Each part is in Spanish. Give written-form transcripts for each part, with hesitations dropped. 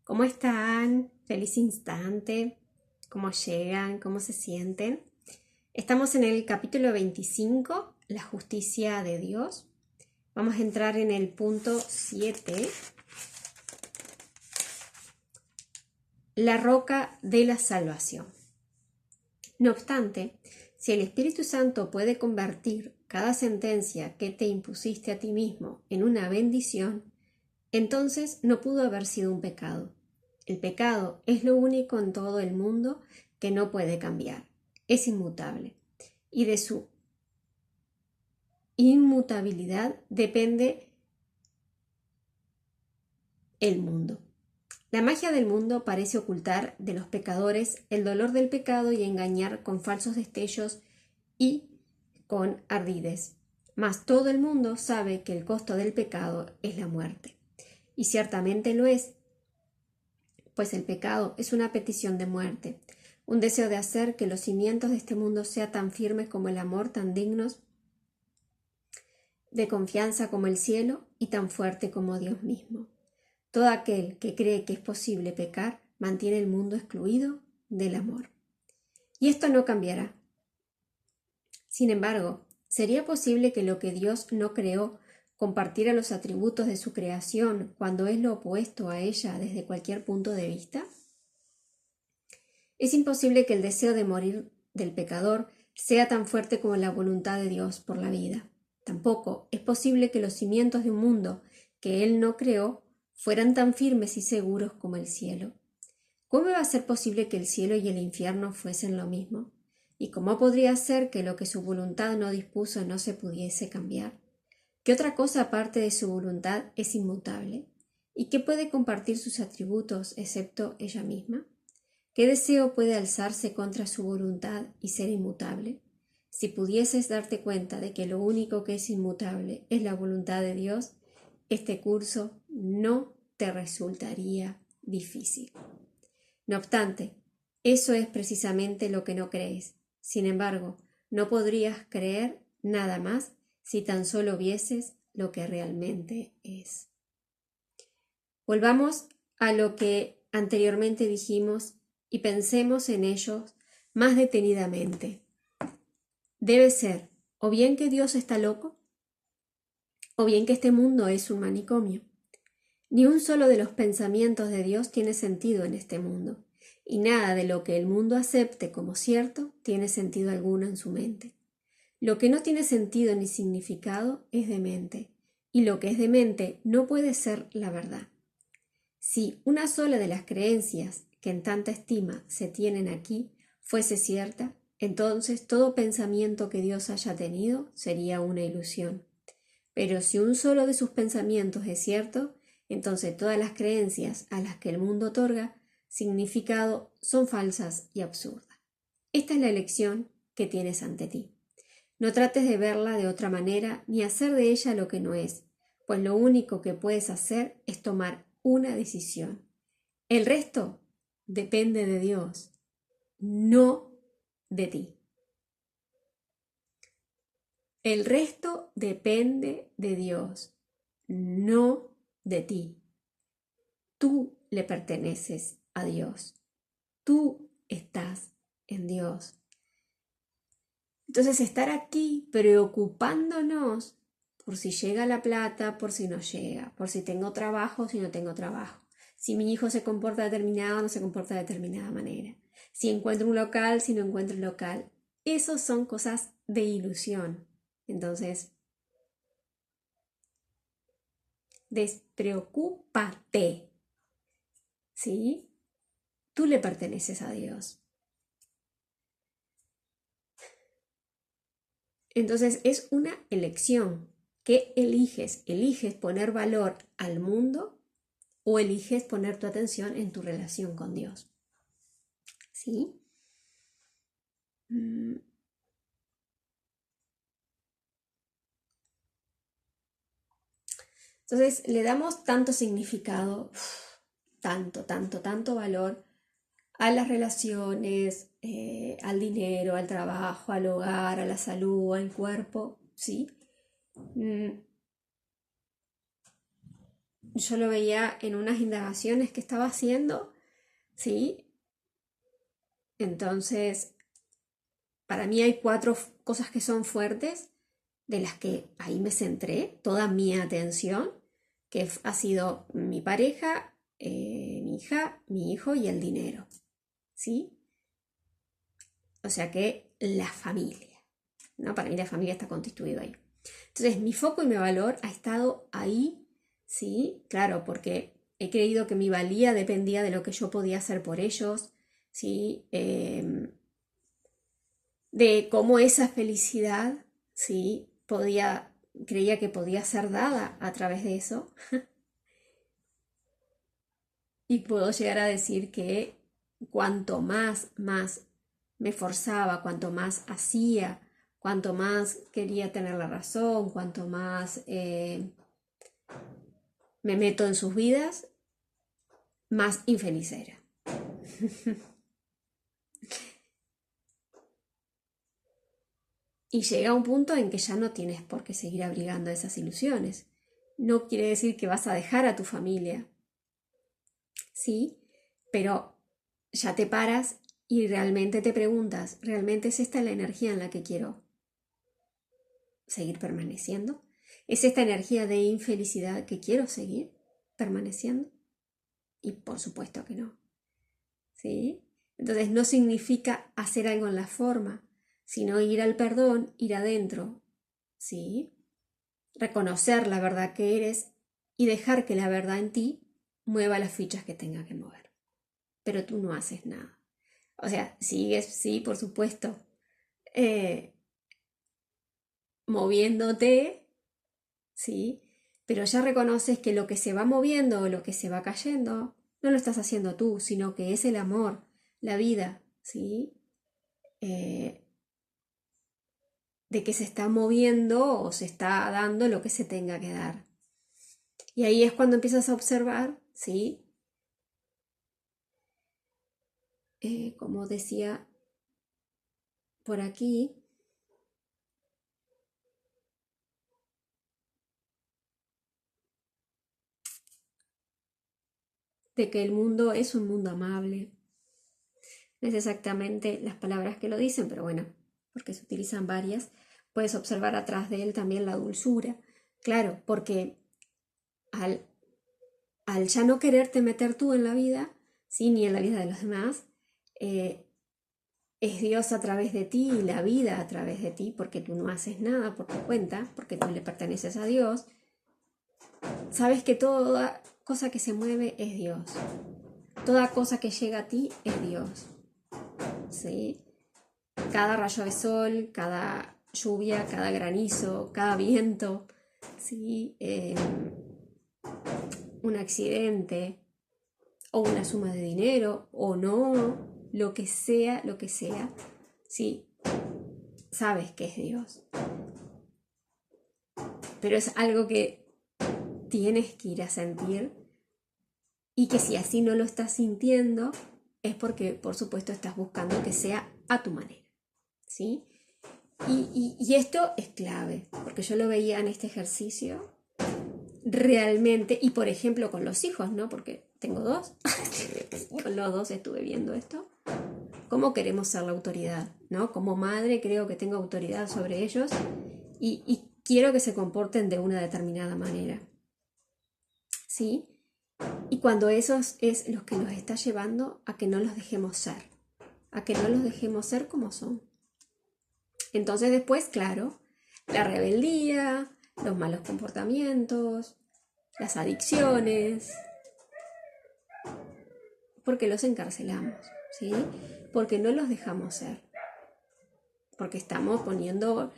¿Cómo están? Feliz instante. ¿Cómo llegan? ¿Cómo se sienten? Estamos en el capítulo 25, la justicia de Dios. Vamos a entrar en el punto 7, la roca de la salvación. No obstante, si el Espíritu Santo puede convertir cada sentencia que te impusiste a ti mismo en una bendición, entonces no pudo haber sido un pecado. El pecado es lo único en todo el mundo que no puede cambiar. Es inmutable. Y de su inmutabilidad depende el mundo. La magia del mundo parece ocultar de los pecadores el dolor del pecado y engañar con falsos destellos y con ardidez. Mas todo el mundo sabe que el costo del pecado es la muerte. Y ciertamente lo es, pues el pecado es una petición de muerte, un deseo de hacer que los cimientos de este mundo sean tan firmes como el amor, tan dignos de confianza como el cielo y tan fuerte como Dios mismo. Todo aquel que cree que es posible pecar mantiene el mundo excluido del amor. Y esto no cambiará. Sin embargo, ¿sería posible que lo que Dios no creó compartiera los atributos de su creación cuando es lo opuesto a ella desde cualquier punto de vista? Es imposible que el deseo de morir del pecador sea tan fuerte como la voluntad de Dios por la vida. Tampoco es posible que los cimientos de un mundo que Él no creó fueran tan firmes y seguros como el cielo. ¿Cómo va a ser posible que el cielo y el infierno fuesen lo mismo? ¿Y cómo podría ser que lo que su voluntad no dispuso no se pudiese cambiar? ¿Qué otra cosa aparte de su voluntad es inmutable? ¿Y qué puede compartir sus atributos excepto ella misma? ¿Qué deseo puede alzarse contra su voluntad y ser inmutable? Si pudieses darte cuenta de que lo único que es inmutable es la voluntad de Dios, este curso no te resultaría difícil. No obstante, eso es precisamente lo que no crees. Sin embargo, no podrías creer nada más si tan solo vieses lo que realmente es. Volvamos a lo que anteriormente dijimos y pensemos en ellos más detenidamente. Debe ser o bien que Dios está loco, o bien que este mundo es un manicomio. Ni un solo de los pensamientos de Dios tiene sentido en este mundo, y nada de lo que el mundo acepte como cierto tiene sentido alguno en su mente. Lo que no tiene sentido ni significado es demente, y lo que es demente no puede ser la verdad. Si una sola de las creencias que en tanta estima se tienen aquí fuese cierta, entonces todo pensamiento que Dios haya tenido sería una ilusión. Pero si un solo de sus pensamientos es cierto, entonces todas las creencias a las que el mundo otorga significado son falsas y absurdas. Esta es la elección que tienes ante ti. No trates de verla de otra manera ni hacer de ella lo que no es, pues lo único que puedes hacer es tomar una decisión. El resto depende de Dios, no de ti. El resto depende de Dios, no de ti. Tú le perteneces a Dios. Tú estás en Dios. Entonces, estar aquí preocupándonos por si llega la plata, por si no llega, por si tengo trabajo, si no tengo trabajo, si mi hijo se comporta determinado o no se comporta de determinada manera, si encuentro un local, si no encuentro un local. Esos son cosas de ilusión. Entonces, despreocúpate, ¿sí? Tú le perteneces a Dios. Entonces es una elección. ¿Qué eliges? ¿Eliges poner valor al mundo o eliges poner tu atención en tu relación con Dios? ¿Sí? Entonces le damos tanto significado, tanto valor a las relaciones, al dinero, al trabajo, al hogar, a la salud, al cuerpo, ¿sí? yo lo veía en unas indagaciones que estaba haciendo, ¿sí? Entonces, para mí hay 4 cosas que son fuertes, de las que ahí me centré toda mi atención, que ha sido mi pareja, mi hija, mi hijo y el dinero, ¿sí? O sea que la familia, ¿no? Para mí la familia está constituida ahí. Entonces mi foco y mi valor ha estado ahí, ¿sí? Claro, porque he creído que mi valía dependía de lo que yo podía hacer por ellos, ¿sí? De cómo esa felicidad, ¿sí? Creía que podía ser dada a través de eso. Y puedo llegar a decir que cuanto más me forzaba, cuanto más hacía, cuanto más quería tener la razón, cuanto más me meto en sus vidas, más infeliz era. Y llega un punto en que ya no tienes por qué seguir abrigando esas ilusiones. No quiere decir que vas a dejar a tu familia, ¿sí? Pero ya te paras y realmente te preguntas, ¿realmente es esta la energía en la que quiero seguir permaneciendo? ¿Es esta energía de infelicidad que quiero seguir permaneciendo? Y por supuesto que no, ¿sí? Entonces no significa hacer algo en la forma, sino ir al perdón, ir adentro, ¿sí? Reconocer la verdad que eres y dejar que la verdad en ti mueva las fichas que tenga que mover. Pero tú no haces nada. O sea, sigues, sí, por supuesto, eh, moviéndote, ¿sí? Pero ya reconoces que lo que se va moviendo o lo que se va cayendo, no lo estás haciendo tú, sino que es el amor, la vida, ¿sí? Eh, de que se está moviendo o se está dando lo que se tenga que dar. Y ahí es cuando empiezas a observar, ¿sí? Como decía por aquí, de que el mundo es un mundo amable. No es exactamente las palabras que lo dicen, pero bueno, porque se utilizan varias. Puedes observar atrás de él también la dulzura. Claro, porque al, al ya no quererte meter tú en la vida, ¿sí? Ni en la vida de los demás, eh, es Dios a través de ti y la vida a través de ti, porque tú no haces nada por tu cuenta, porque tú le perteneces a Dios. Sabes que toda cosa que se mueve es Dios. Toda cosa que llega a ti es Dios. ¿Sí? Cada rayo de sol, cada lluvia, cada granizo, cada viento, ¿sí? Un accidente o una suma de dinero o no, lo que sea, ¿sí? Sabes que es Dios. Pero es algo que tienes que ir a sentir y que si así no lo estás sintiendo es porque, por supuesto, estás buscando que sea a tu manera, ¿sí? Y esto es clave, porque yo lo veía en este ejercicio realmente, y por ejemplo con los hijos, ¿no? Porque tengo 2, con los 2 estuve viendo esto, cómo queremos ser la autoridad, ¿no? Como madre creo que tengo autoridad sobre ellos y quiero que se comporten de una determinada manera, ¿sí? Y cuando eso es lo que nos está llevando a que no los dejemos ser, a que no los dejemos ser como son. Entonces después, claro, la rebeldía, los malos comportamientos, las adicciones, porque los encarcelamos, ¿sí? Porque no los dejamos ser, porque estamos poniéndole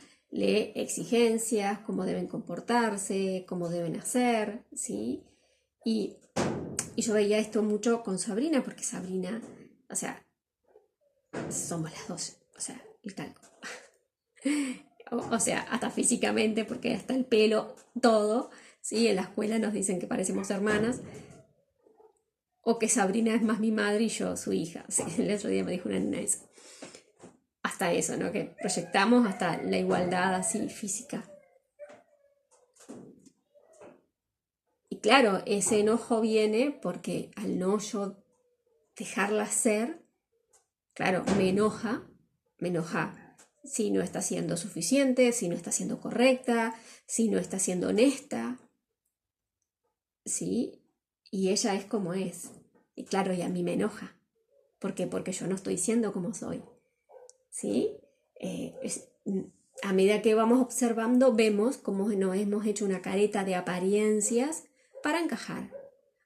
exigencias, cómo deben comportarse, cómo deben hacer, ¿sí? Y yo veía esto mucho con Sabrina, porque Sabrina, o sea, somos las 12, o sea, el calco. O sea, hasta físicamente, porque hasta el pelo, todo, ¿sí? En la escuela nos dicen que parecemos hermanas, o que Sabrina es más mi madre y yo su hija. Sí, el otro día me dijo una nena eso. Hasta eso, ¿no? Que proyectamos hasta la igualdad así física. Y claro, ese enojo viene porque al no yo dejarla ser, claro, me enoja si no está siendo suficiente, si no está siendo correcta, si no está siendo honesta, ¿sí? Y ella es como es. Y claro, y a mí me enoja. ¿Por qué? Porque yo no estoy siendo como soy, ¿sí? A medida que vamos observando, vemos cómo nos hemos hecho una careta de apariencias para encajar.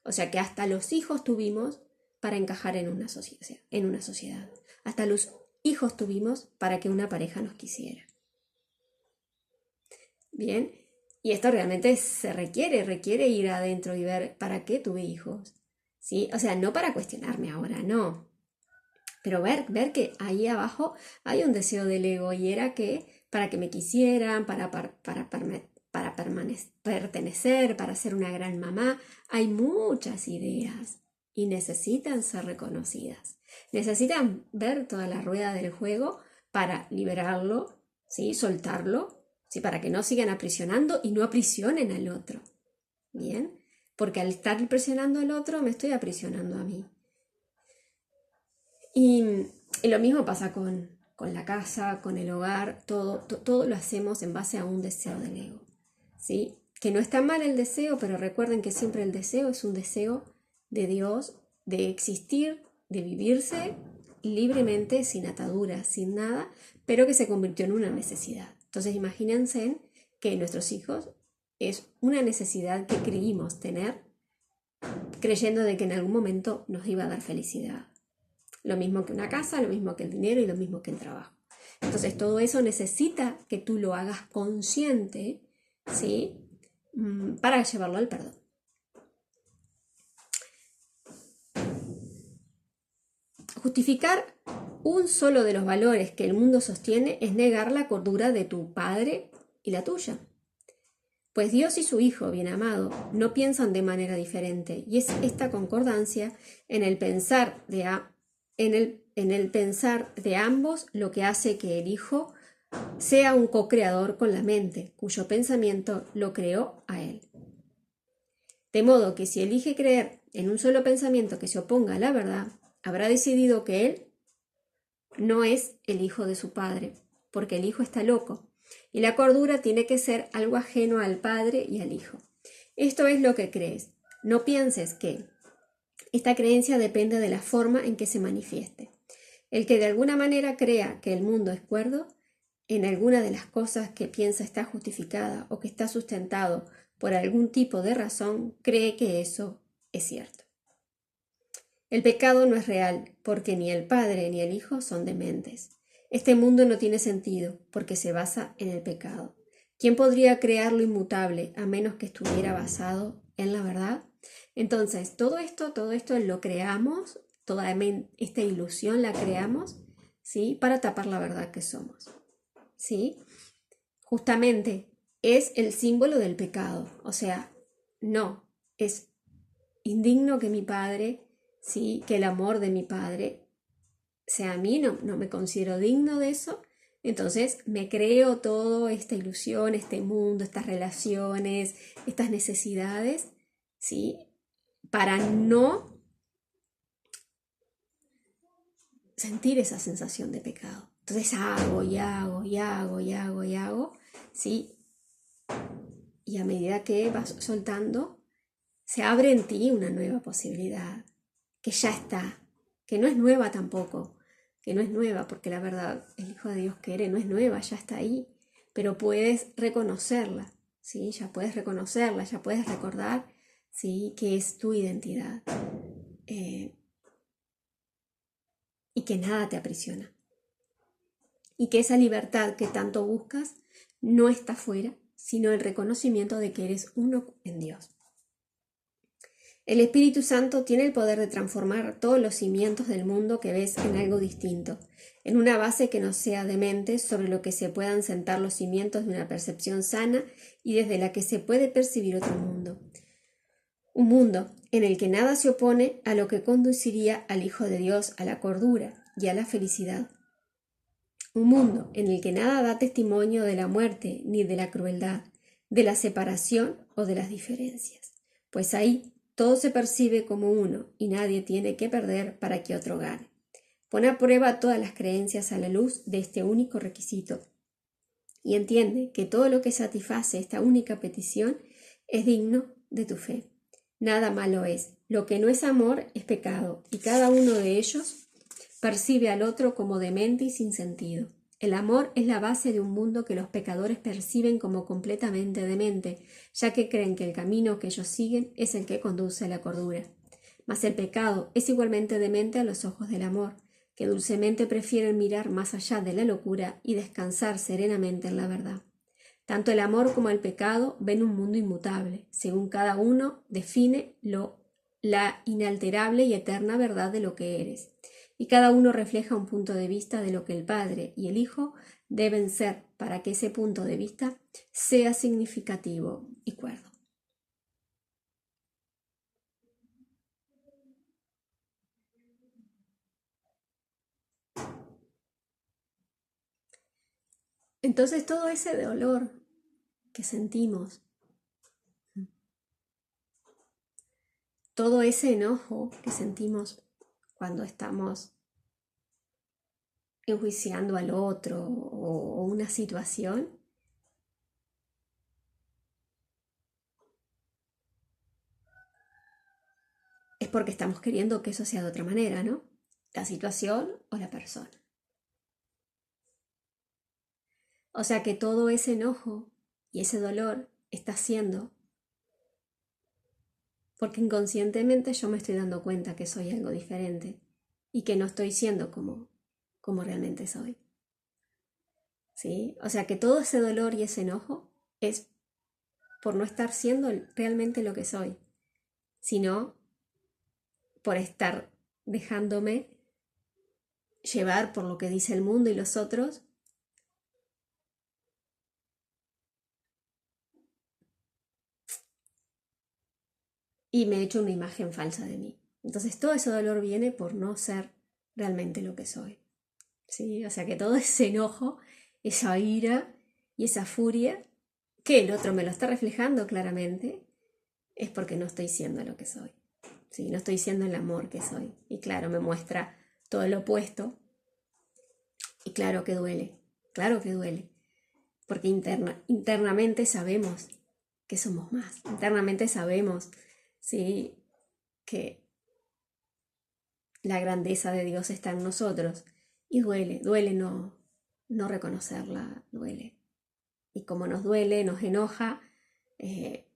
O sea que hasta los hijos tuvimos para encajar en una sociedad. Hasta los hijos tuvimos para que una pareja nos quisiera. Bien, y esto realmente requiere ir adentro y ver para qué tuve hijos. ¿Sí? O sea, no para cuestionarme ahora, no. Pero ver que ahí abajo hay un deseo del ego y era que para que me quisieran, para pertenecer, para ser una gran mamá, hay muchas ideas y necesitan ser reconocidas. Necesitan ver toda la rueda del juego para liberarlo, ¿sí? Soltarlo, ¿sí? Para que no sigan aprisionando y no aprisionen al otro. ¿Bien? Porque al estar presionando al otro me estoy aprisionando a mí. Y lo mismo pasa con la casa, con el hogar, todo lo hacemos en base a un deseo del ego, ¿sí? Que no está mal el deseo, pero recuerden que siempre el deseo es un deseo de Dios, de existir, de vivirse libremente, sin ataduras, sin nada, pero que se convirtió en una necesidad. Entonces imagínense que nuestros hijos es una necesidad que creímos tener, creyendo de que en algún momento nos iba a dar felicidad. Lo mismo que una casa, lo mismo que el dinero y lo mismo que el trabajo. Entonces todo eso necesita que tú lo hagas consciente, ¿sí? Para llevarlo al perdón. Justificar un solo de los valores que el mundo sostiene es negar la cordura de tu padre y la tuya. Pues Dios y su Hijo, bien amado, no piensan de manera diferente, y es esta concordancia en el pensar de ambos lo que hace que el Hijo sea un co-creador con la mente, cuyo pensamiento lo creó a él. De modo que si elige creer en un solo pensamiento que se oponga a la verdad, habrá decidido que él no es el hijo de su padre, porque el hijo está loco, y la cordura tiene que ser algo ajeno al padre y al hijo. Esto es lo que crees. No pienses que esta creencia depende de la forma en que se manifieste. El que de alguna manera crea que el mundo es cuerdo, en alguna de las cosas que piensa está justificada o que está sustentado por algún tipo de razón, cree que eso es cierto. El pecado no es real, porque ni el Padre ni el Hijo son dementes. Este mundo no tiene sentido, porque se basa en el pecado. ¿Quién podría crear lo inmutable a menos que estuviera basado en la verdad? Entonces, todo esto lo creamos, toda esta ilusión la creamos, ¿sí? Para tapar la verdad que somos, ¿sí? Justamente es el símbolo del pecado. O sea, no, es indigno que mi padre, ¿sí? Que el amor de mi padre sea a mí, no me considero digno de eso. Entonces me creo toda esta ilusión, este mundo, estas relaciones, estas necesidades, ¿sí? Para no sentir esa sensación de pecado. Entonces hago, ¿sí? Y a medida que vas soltando, se abre en ti una nueva posibilidad, que ya está, que no es nueva tampoco, que no es nueva, porque la verdad, el Hijo de Dios quiere, no es nueva, ya está ahí, pero puedes reconocerla, ¿sí? Ya puedes reconocerla, ya puedes recordar, ¿sí? Que es tu identidad y que nada te aprisiona. Y que esa libertad que tanto buscas no está fuera, sino el reconocimiento de que eres uno en Dios. El Espíritu Santo tiene el poder de transformar todos los cimientos del mundo que ves en algo distinto, en una base que no sea demente, sobre lo que se puedan sentar los cimientos de una percepción sana y desde la que se puede percibir otro mundo. Un mundo en el que nada se opone a lo que conduciría al Hijo de Dios a la cordura y a la felicidad. Un mundo en el que nada da testimonio de la muerte ni de la crueldad, de la separación o de las diferencias. pues ahí todo se percibe como uno y nadie tiene que perder para que otro gane. Pon a prueba todas las creencias a la luz de este único requisito y entiende que todo lo que satisface esta única petición es digno de tu fe. Nada malo es. Lo que no es amor es pecado, y cada uno de ellos percibe al otro como demente y sin sentido. El amor es la base de un mundo que los pecadores perciben como completamente demente, ya que creen que el camino que ellos siguen es el que conduce a la cordura. Mas el pecado es igualmente demente a los ojos del amor, que dulcemente prefieren mirar más allá de la locura y descansar serenamente en la verdad. Tanto el amor como el pecado ven un mundo inmutable, según cada uno define la inalterable y eterna verdad de lo que eres, y cada uno refleja un punto de vista de lo que el Padre y el Hijo deben ser para que ese punto de vista sea significativo y cuerdo. Entonces todo ese dolor que sentimos, todo ese enojo que sentimos cuando estamos enjuiciando al otro o una situación, es porque estamos queriendo que eso sea de otra manera, ¿no? La situación o la persona. O sea que todo ese enojo y ese dolor está siendo porque inconscientemente yo me estoy dando cuenta que soy algo diferente y que no estoy siendo como realmente soy. ¿Sí? O sea que todo ese dolor y ese enojo es por no estar siendo realmente lo que soy, sino por estar dejándome llevar por lo que dice el mundo y los otros, y me he hecho una imagen falsa de mí. Entonces todo ese dolor viene por no ser realmente lo que soy. ¿Sí? O sea que todo ese enojo, esa ira y esa furia, que el otro me lo está reflejando claramente, es porque no estoy siendo lo que soy. ¿Sí? No estoy siendo el amor que soy. Y claro, me muestra todo lo opuesto. Y claro que duele, porque internamente sabemos que somos más, internamente sabemos, ¿sí?, que la grandeza de Dios está en nosotros, y duele no reconocerla, duele. Y como nos duele, nos enoja, eh,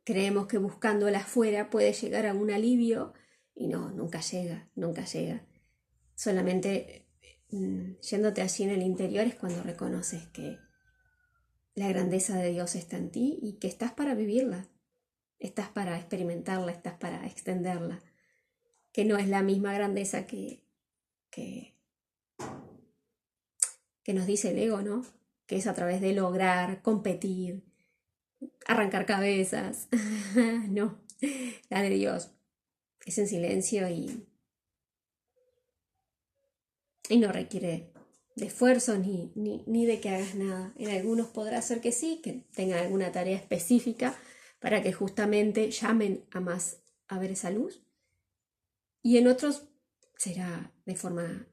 creemos que buscándola afuera puede llegar a un alivio, y no, nunca llega, nunca llega. Solamente yéndote allí en el interior es cuando reconoces que la grandeza de Dios está en ti y que estás para vivirla, estás para experimentarla, estás para extenderla, que no es la misma grandeza que, que nos dice el ego, ¿no? Que es a través de lograr, competir, arrancar cabezas. No, la de Dios es en silencio y no requiere de esfuerzo ni de que hagas nada. En algunos podrá ser que sí, que tengan alguna tarea específica para que justamente llamen a más a ver esa luz. Y en otros será de forma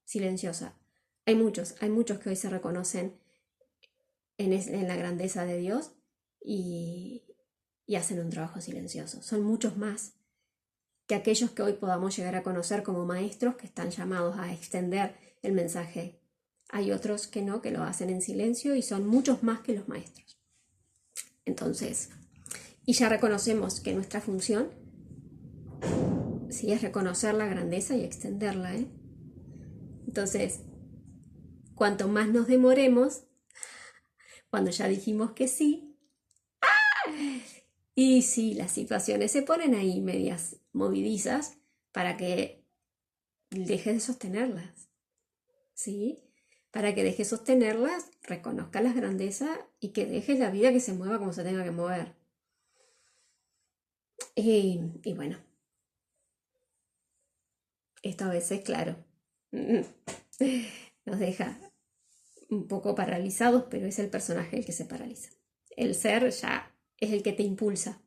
silenciosa. Hay muchos que hoy se reconocen en la grandeza de Dios y hacen un trabajo silencioso. Son muchos más que aquellos que hoy podamos llegar a conocer como maestros que están llamados a extender el mensaje. Hay otros que no, que lo hacen en silencio y son muchos más que los maestros. Entonces, y ya reconocemos que nuestra función sí es reconocer la grandeza y extenderla, ¿eh? Entonces, cuanto más nos demoremos, cuando ya dijimos que sí, y sí, las situaciones se ponen ahí medias movidizas para que dejes de sostenerlas, ¿sí? Para que dejes de sostenerlas, reconozcas las grandezas y que dejes la vida que se mueva como se tenga que mover. Y bueno, esto a veces, claro, nos deja un poco paralizados, pero es el personaje el que se paraliza. El ser ya es el que te impulsa.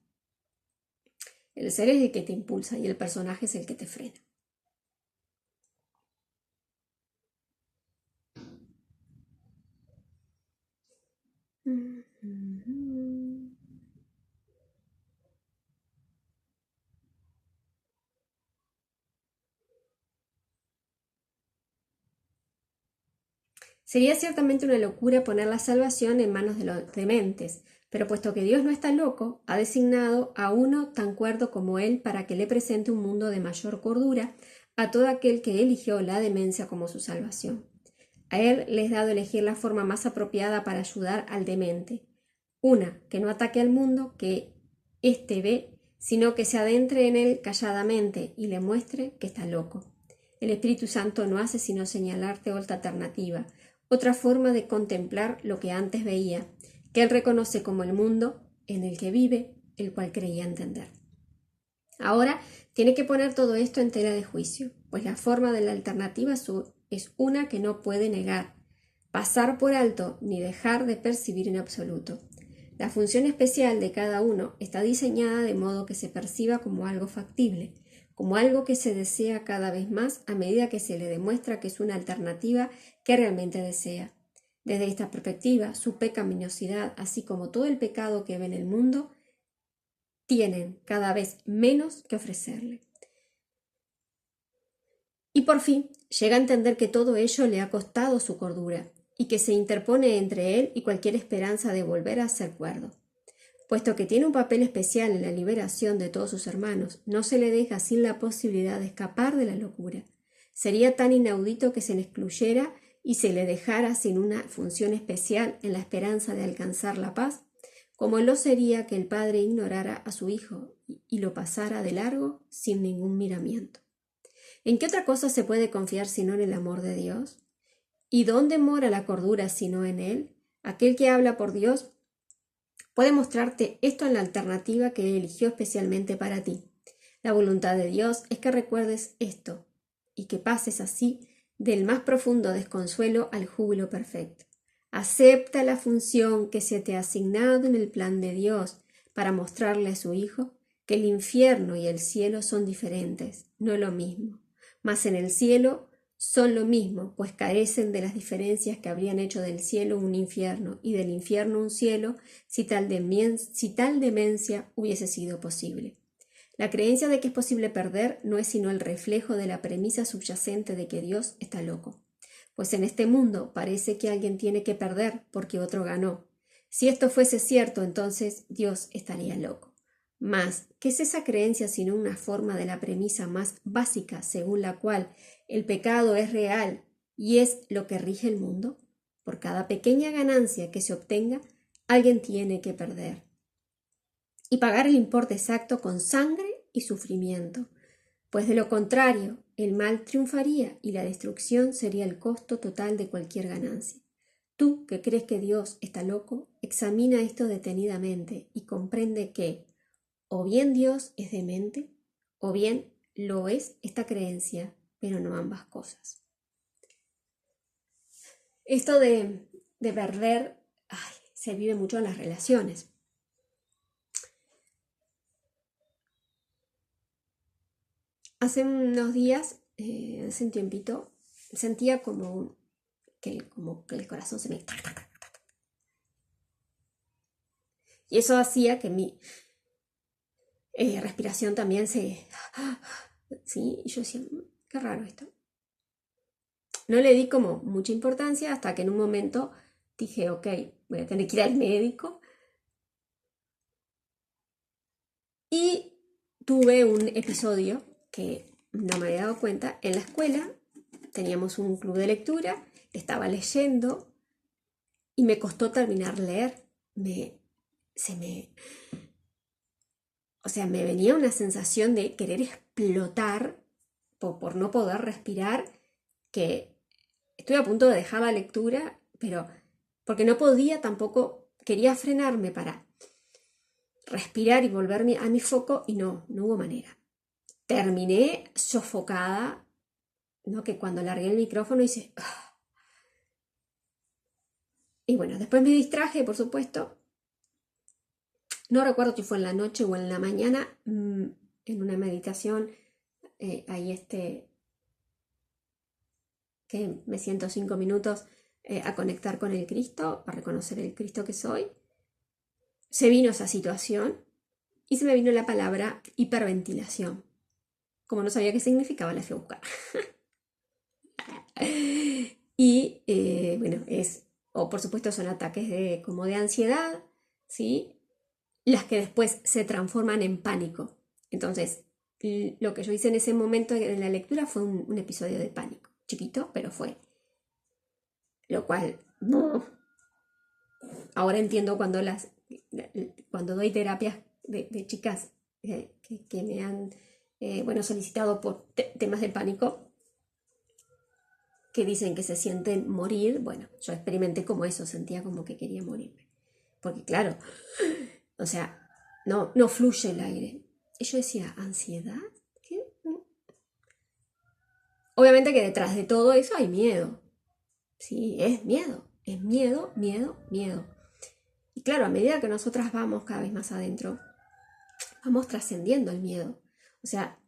El ser es el que te impulsa y el personaje es el que te frena. Sería ciertamente una locura poner la salvación en manos de los dementes, pero puesto que Dios no está loco, ha designado a uno tan cuerdo como Él para que le presente un mundo de mayor cordura a todo aquel que eligió la demencia como su salvación. A Él le es dado elegir la forma más apropiada para ayudar al demente. Una, que no ataque al mundo que éste ve, sino que se adentre en él calladamente y le muestre que está loco. El Espíritu Santo no hace sino señalarte otra alternativa, otra forma de contemplar lo que antes veía, que él reconoce como el mundo en el que vive, el cual creía entender. Ahora tiene que poner todo esto en tela de juicio, pues la forma de la alternativa es una que no puede negar, pasar por alto ni dejar de percibir en absoluto. La función especial de cada uno está diseñada de modo que se perciba como algo factible, como algo que se desea cada vez más a medida que se le demuestra que es una alternativa que realmente desea. Desde esta perspectiva, su pecaminosidad, así como todo el pecado que ve en el mundo, tienen cada vez menos que ofrecerle. Y por fin llega a entender que todo ello le ha costado su cordura y que se interpone entre él y cualquier esperanza de volver a ser cuerdo. Puesto que tiene un papel especial en la liberación de todos sus hermanos, no se le deja sin la posibilidad de escapar de la locura. Sería tan inaudito que se le excluyera y se le dejara sin una función especial en la esperanza de alcanzar la paz, como lo sería que el padre ignorara a su hijo y lo pasara de largo sin ningún miramiento. ¿En qué otra cosa se puede confiar sino en el amor de Dios? ¿Y dónde mora la cordura sino en él? Aquel que habla por Dios puede mostrarte esto en la alternativa que eligió especialmente para ti. La voluntad de Dios es que recuerdes esto y que pases así del más profundo desconsuelo al júbilo perfecto. Acepta la función que se te ha asignado en el plan de Dios para mostrarle a su Hijo que el infierno y el cielo son diferentes, no lo mismo. Mas en el cielo son lo mismo, pues carecen de las diferencias que habrían hecho del cielo un infierno y del infierno un cielo si tal demencia hubiese sido posible. La creencia de que es posible perder no es sino el reflejo de la premisa subyacente de que Dios está loco. Pues en este mundo parece que alguien tiene que perder porque otro ganó. Si esto fuese cierto, entonces Dios estaría loco. Mas, ¿qué es esa creencia sino una forma de la premisa más básica según la cual el pecado es real y es lo que rige el mundo? Por cada pequeña ganancia que se obtenga, alguien tiene que perder y pagar el importe exacto con sangre y sufrimiento, pues de lo contrario, el mal triunfaría y la destrucción sería el costo total de cualquier ganancia. Tú, que crees que Dios está loco, examina esto detenidamente y comprende que o bien Dios es demente, o bien lo es esta creencia, pero no ambas cosas. Esto de perder se vive mucho en las relaciones. Hace unos días, hace un tiempito, sentía como que el corazón se me... Y eso hacía que mi respiración también se... ¿Sí? Y yo decía, qué raro esto. No le di como mucha importancia hasta que en un momento dije, ok, voy a tener que ir al médico. Y tuve un episodio que no me había dado cuenta. En la escuela teníamos un club de lectura, estaba leyendo y me costó terminar leer. Me venía una sensación de querer explotar por no poder respirar, que estuve a punto de dejar la lectura, pero porque no podía tampoco, quería frenarme para respirar y volverme a mi foco y no hubo manera. Terminé sofocada, ¿no? Que cuando largué el micrófono hice... Y bueno, después me distraje, por supuesto. No recuerdo si fue en la noche o en la mañana, en una meditación, ahí que me siento 5 minutos a conectar con el Cristo, a reconocer el Cristo que soy. Se vino esa situación y se me vino la palabra hiperventilación. Como no sabía qué significaba, la fui a buscar. Y bueno, por supuesto son ataques como de ansiedad, ¿sí? Las que después se transforman en pánico. Entonces, lo que yo hice en ese momento en la lectura fue un episodio de pánico, chiquito, pero fue. Lo cual, ahora entiendo cuando doy terapias de chicas que me han solicitado por temas de pánico, que dicen que se sienten morir. Bueno, yo experimenté como eso, sentía como que quería morirme. Porque claro, o sea, no fluye el aire. Y yo decía, ¿ansiedad? ¿Qué? Obviamente que detrás de todo eso hay miedo. Sí, es miedo, miedo. Y claro, a medida que nosotras vamos cada vez más adentro, vamos trascendiendo el miedo. O sea,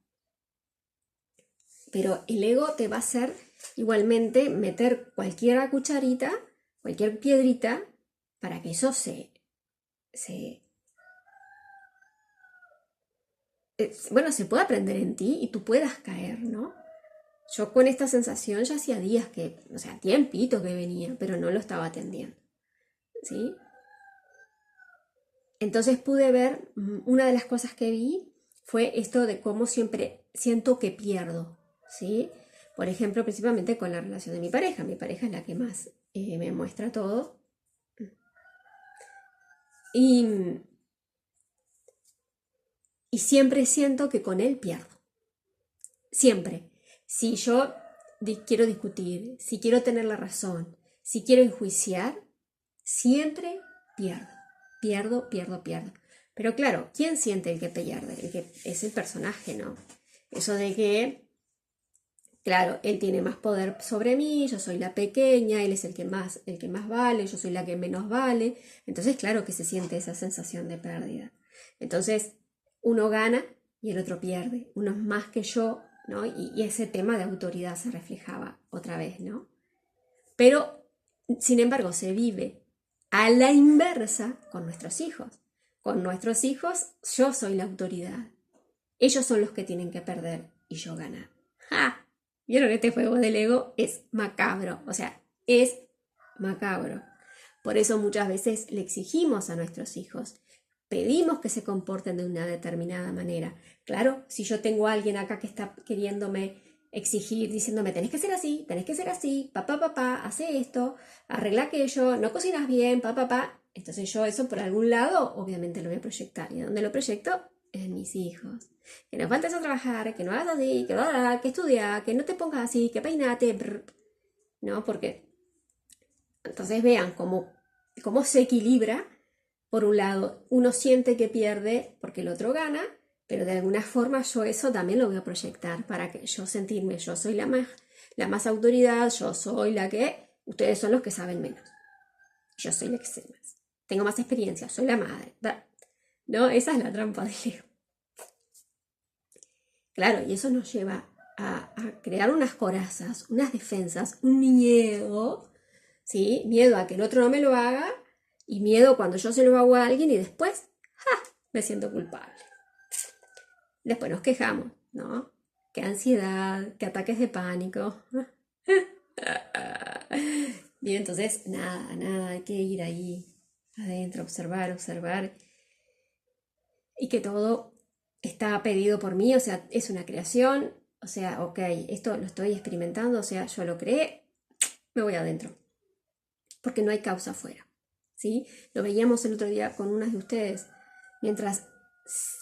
pero el ego te va a hacer igualmente meter cualquier cucharita, cualquier piedrita, para que eso se pueda prender en ti y tú puedas caer, ¿no? Yo con esta sensación ya hacía días tiempito que venía, pero no lo estaba atendiendo, ¿sí? Entonces pude ver, una de las cosas que vi fue esto de cómo siempre siento que pierdo, ¿sí? Por ejemplo, principalmente con la relación de mi pareja. Mi pareja es la que más me muestra todo. Y siempre siento que con él pierdo. Siempre. Si yo quiero discutir, si quiero tener la razón, si quiero enjuiciar, siempre pierdo. Pierdo. Pero claro, ¿quién siente el que pierde? El que es el personaje, ¿no? Eso de que, claro, él tiene más poder sobre mí, yo soy la pequeña, él es el que más vale, yo soy la que menos vale. Entonces, claro que se siente esa sensación de pérdida. Entonces, uno gana y el otro pierde. Uno es más que yo, ¿no? Y ese tema de autoridad se reflejaba otra vez, ¿no? Pero, sin embargo, se vive a la inversa con nuestros hijos. Con nuestros hijos, yo soy la autoridad. Ellos son los que tienen que perder y yo ganar. ¡Ja! ¿Vieron? Este juego del ego es macabro. O sea, es macabro. Por eso muchas veces le exigimos a nuestros hijos, pedimos que se comporten de una determinada manera. Claro, si yo tengo a alguien acá que está queriéndome exigir, diciéndome, tenés que ser así, papá, hace esto, arregla aquello, no cocinas bien, papá. Entonces yo eso por algún lado obviamente lo voy a proyectar. ¿Y a dónde lo proyecto? En mis hijos. Que no faltes a trabajar, que no hagas así, que estudia, que no te pongas así, que peinate, ¿no? Porque entonces vean cómo se equilibra. Por un lado, uno siente que pierde porque el otro gana, pero de alguna forma yo eso también lo voy a proyectar para que yo sentirme, yo soy la más autoridad, yo soy la que, ustedes son los que saben menos. Yo soy la que sé más. Tengo más experiencia, soy la madre. ¿No? Esa es la trampa del ego. Claro, y eso nos lleva a crear unas corazas, unas defensas, un miedo, ¿sí? Miedo a que el otro no me lo haga y miedo cuando yo se lo hago a alguien y después, me siento culpable. Después nos quejamos, ¿no? Qué ansiedad, qué ataques de pánico. Bien, entonces, nada, hay que ir ahí adentro, observar. Y que todo está pedido por mí, o sea, es una creación, o sea, ok, esto lo estoy experimentando, o sea, yo lo creé, me voy adentro. Porque no hay causa afuera, ¿sí? Lo veíamos el otro día con unas de ustedes. Mientras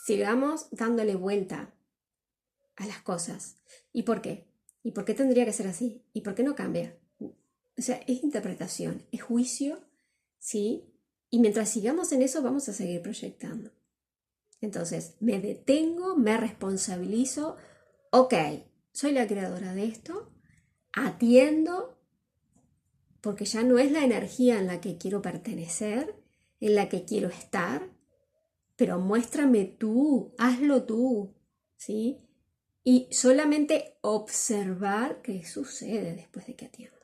sigamos dándole vuelta a las cosas. ¿Y por qué? ¿Y por qué tendría que ser así? ¿Y por qué no cambia? O sea, es interpretación, es juicio, ¿sí? Y mientras sigamos en eso, vamos a seguir proyectando. Entonces, me detengo, me responsabilizo, ok, soy la creadora de esto, atiendo porque ya no es la energía en la que quiero pertenecer, en la que quiero estar, pero muéstrame tú, hazlo tú, ¿sí? Y solamente observar qué sucede después de que atiendo.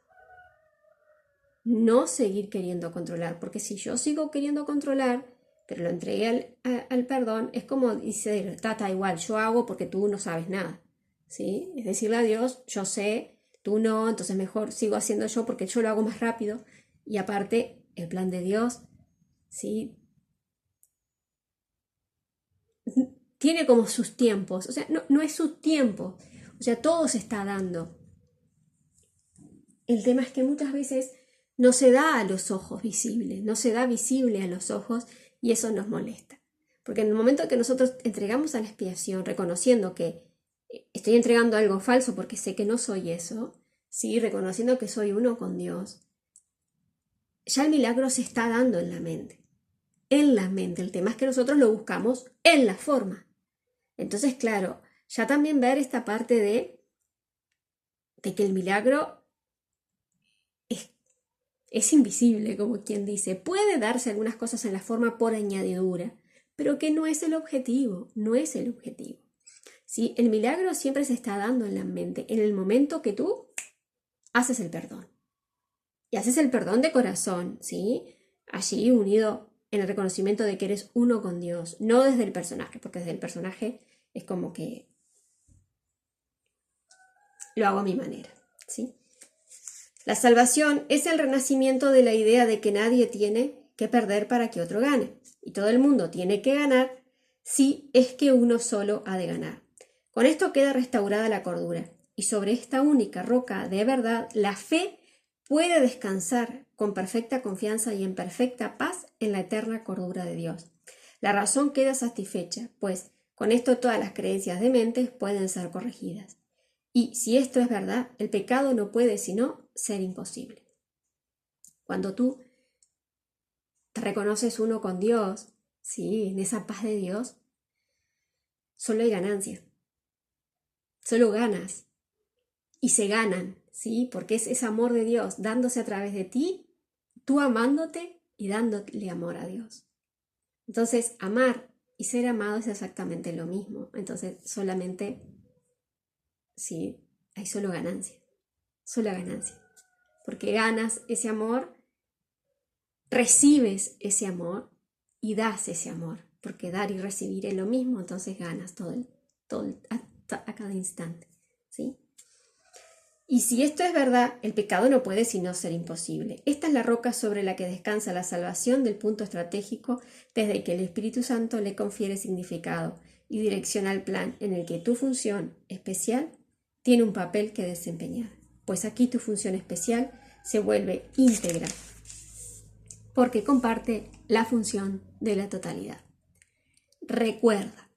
No seguir queriendo controlar, porque si yo sigo queriendo controlar, pero lo entregué al perdón, es como dice Tata, igual, yo hago porque tú no sabes nada, ¿sí? Es decirle a Dios, yo sé, tú no, entonces mejor sigo haciendo yo porque yo lo hago más rápido. Y aparte, el plan de Dios, ¿sí? Tiene como sus tiempos, o sea, no es su tiempo, o sea, todo se está dando. El tema es que muchas veces no se da a los ojos visible, no se da visible a los ojos y eso nos molesta. Porque en el momento que nosotros entregamos a la expiación, reconociendo que estoy entregando algo falso porque sé que no soy eso, ¿sí? Reconociendo que soy uno con Dios, ya el milagro se está dando en la mente. En la mente. El tema es que nosotros lo buscamos en la forma. Entonces, claro, ya también ver esta parte de que el milagro es invisible, como quien dice. Puede darse algunas cosas en la forma por añadidura, pero que no es el objetivo, no es el objetivo. ¿Sí? El milagro siempre se está dando en la mente, en el momento que tú haces el perdón. Y haces el perdón de corazón, ¿sí? Allí unido en el reconocimiento de que eres uno con Dios, no desde el personaje, porque desde el personaje es como que lo hago a mi manera, ¿sí? La salvación es el renacimiento de la idea de que nadie tiene que perder para que otro gane, y todo el mundo tiene que ganar si es que uno solo ha de ganar. Con esto queda restaurada la cordura, y sobre esta única roca de verdad la fe puede descansar con perfecta confianza y en perfecta paz en la eterna cordura de Dios. La razón queda satisfecha, pues con esto todas las creencias dementes pueden ser corregidas. Y si esto es verdad, el pecado no puede sino ser imposible. Cuando tú te reconoces uno con Dios, ¿sí? En esa paz de Dios, solo hay ganancia. Solo ganas. Y se ganan, ¿sí? Porque es ese amor de Dios dándose a través de ti, tú amándote y dándole amor a Dios. Entonces, amar y ser amado es exactamente lo mismo. Entonces, solamente, sí, hay solo ganancia. Sola ganancia. Porque ganas ese amor, recibes ese amor y das ese amor. Porque dar y recibir es lo mismo, entonces ganas a cada instante, ¿sí? Y si esto es verdad, el pecado no puede sino ser imposible. Esta es la roca sobre la que descansa la salvación del punto estratégico desde que el Espíritu Santo le confiere significado y dirección al plan en el que tu función especial tiene un papel que desempeñar. Pues aquí tu función especial se vuelve íntegra porque comparte la función de la totalidad. Recuerda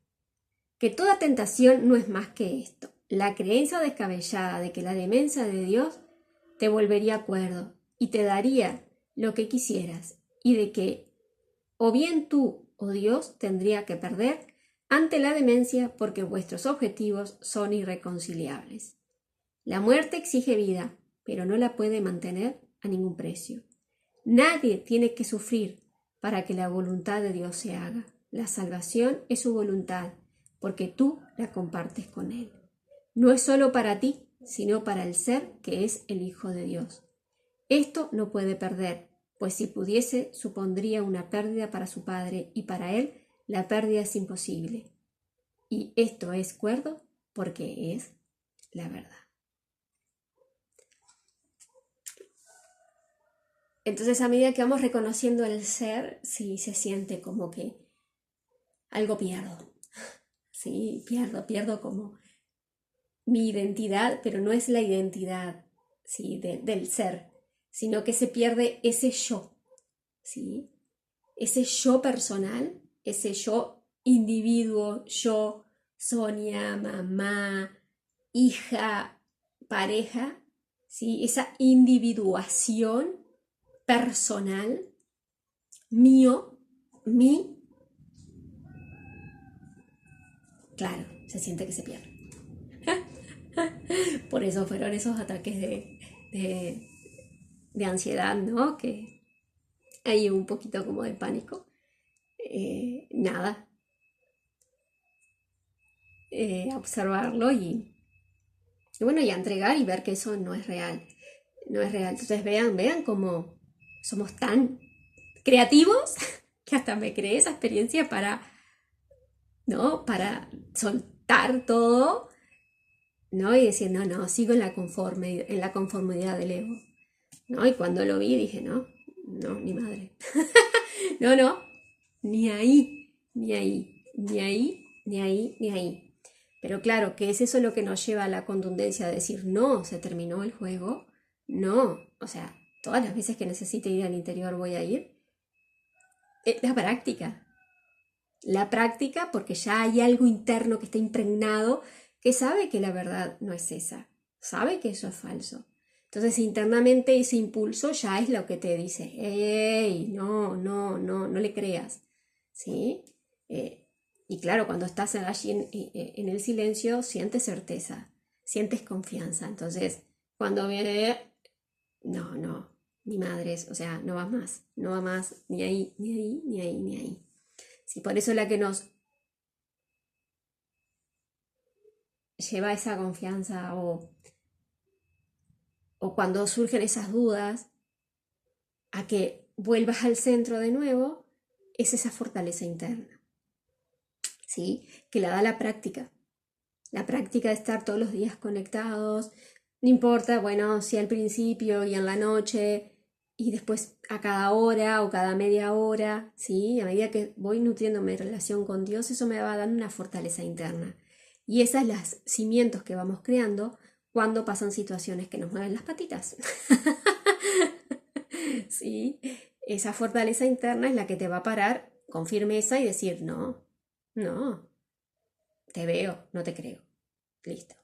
que toda tentación no es más que esto. La creencia descabellada de que la demencia de Dios te volvería cuerdo y te daría lo que quisieras y de que o bien tú o Dios tendría que perder ante la demencia porque vuestros objetivos son irreconciliables. La muerte exige vida, pero no la puede mantener a ningún precio. Nadie tiene que sufrir para que la voluntad de Dios se haga. La salvación es su voluntad, porque tú la compartes con Él. No es solo para ti, sino para el ser que es el Hijo de Dios. Esto no puede perder, pues si pudiese supondría una pérdida para su Padre y para Él la pérdida es imposible. Y esto es cuerdo porque es la verdad. Entonces, a medida que vamos reconociendo el ser, sí se siente como que algo pierdo. Sí, pierdo como mi identidad, pero no es la identidad, ¿sí? del ser, sino que se pierde ese yo, ¿sí? Ese yo personal, ese yo individuo, yo, Sonia, mamá, hija, pareja, ¿sí? Esa individuación personal, mío, mi, claro, se siente que se pierde. Por eso fueron esos ataques de de ansiedad, ¿no? Que hay un poquito como de pánico. Nada, observarlo y bueno, y a entregar y ver que eso no es real. No es real. Entonces vean cómo somos tan creativos que hasta me creé esa experiencia para, ¿no? Para soltar todo, ¿no? Y decir, no, sigo en la conformidad del ego, ¿no? Y cuando lo vi dije, no, ni madre. No, ni ahí, ni ahí, ni ahí, ni ahí, ni ahí. Pero claro, ¿qué es eso lo que nos lleva a la contundencia de decir, no, se terminó el juego? No, o sea, todas las veces que necesite ir al interior voy a ir. La práctica. La práctica porque ya hay algo interno que está impregnado que sabe que la verdad no es esa, sabe que eso es falso. Entonces internamente ese impulso ya es lo que te dice, ¡ey! No le creas, ¿sí? Y claro, cuando estás allí en el silencio, sientes certeza, sientes confianza. Entonces, cuando viene, no, ni madres, o sea, no va más, ni ahí, ni ahí, ni ahí, ni ahí. Sí, por eso la que nos lleva a esa confianza o cuando surgen esas dudas, a que vuelvas al centro de nuevo, es esa fortaleza interna, ¿sí? Que la da la práctica. La práctica de estar todos los días conectados, no importa, bueno, si al principio y en la noche y después a cada hora o cada media hora, ¿sí? A medida que voy nutriéndome en relación con Dios, eso me va dando una fortaleza interna. Y esas son las cimientos que vamos creando cuando pasan situaciones que nos mueven las patitas. ¿Sí? Esa fortaleza interna es la que te va a parar con firmeza y decir, no, te veo, no te creo. Listo.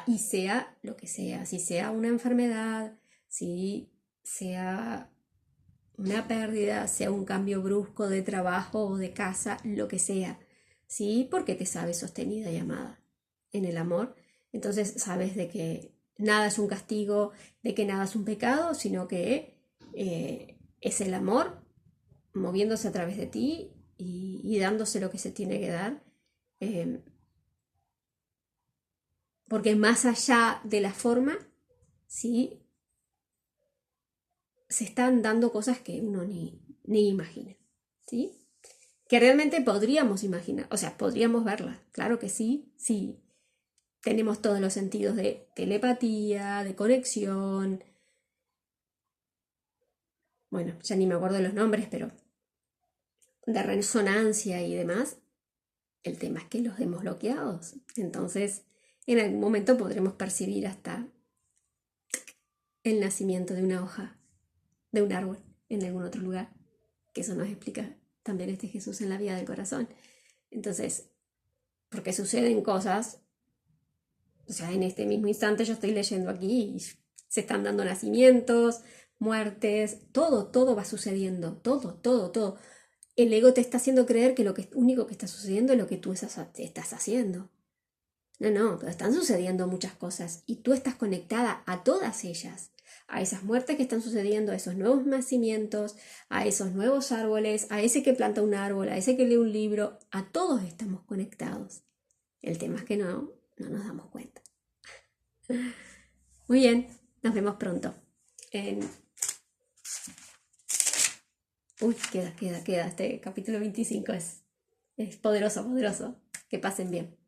Y sea lo que sea, si sea una enfermedad, si sea una pérdida, sea un cambio brusco de trabajo o de casa, lo que sea, ¿sí? Porque te sabes sostenida y amada en el amor. Entonces sabes de que nada es un castigo, de que nada es un pecado, sino que es el amor moviéndose a través de ti y dándose lo que se tiene que dar. Eh, porque más allá de la forma, ¿sí? Se están dando cosas que uno ni imagina, ¿sí? Que realmente podríamos imaginar, o sea, podríamos verlas, claro que sí, tenemos todos los sentidos de telepatía, de conexión, bueno, ya ni me acuerdo de los nombres, pero de resonancia y demás, el tema es que los hemos bloqueados, entonces en algún momento podremos percibir hasta el nacimiento de una hoja, de un árbol, en algún otro lugar, que eso nos explica también este Jesús en la vida del corazón. Entonces, porque suceden cosas, o sea, en este mismo instante yo estoy leyendo aquí y se están dando nacimientos, muertes, todo va sucediendo, todo. El ego te está haciendo creer que lo único que está sucediendo es lo que tú estás haciendo. No, pero están sucediendo muchas cosas y tú estás conectada a todas ellas, a esas muertes que están sucediendo, a esos nuevos nacimientos, a esos nuevos árboles, a ese que planta un árbol, a ese que lee un libro, a todos estamos conectados. El tema es que no nos damos cuenta. Muy bien, nos vemos pronto. Uy, queda. Este capítulo 25 es poderoso. Que pasen bien.